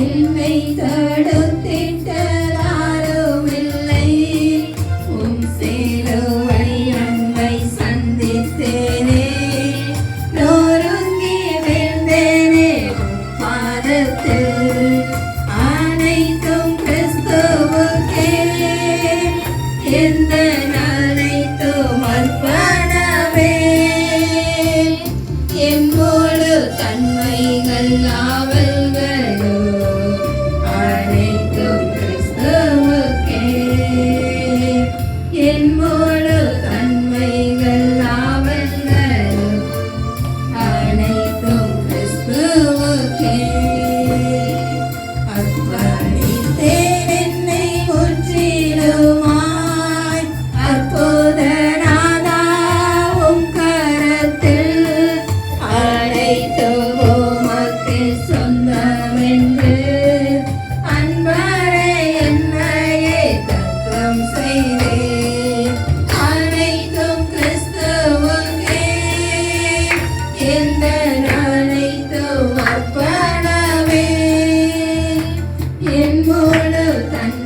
என்னை தடுத்திட்ட யாருமில்லை. உம் சிலுவை அன்பை சந்தித்தேனே, நொறுங்கி வீழ்ந்தேனே உம் பாதத்தில். அனைத்தும் கிறிஸ்துவுக்கே, எந்த அனைத்தும் அர்ப்பணமே. என் முழு தன்மைகள் ஆவல்களோ அனைத்தும் கிறிஸ்துவுக்கே. என் முழு தன்மைகள் ஆவல்களோ அனைத்தும் கிறிஸ்துவுக்கே. அர்ப்பணித்தேன் என்னை முற்றிலுமாய், அற்புதநாதா உம் கரத்தில். அனைத்தும் உமக்கு சொந்தமென்று அன்பரே என்னையே தத்தம் செய்தேன். அனைத்தும் கிறிஸ்துவுக்கே, எந்த அனைத்தும் அர்ப்பணமே. என் முழு தன்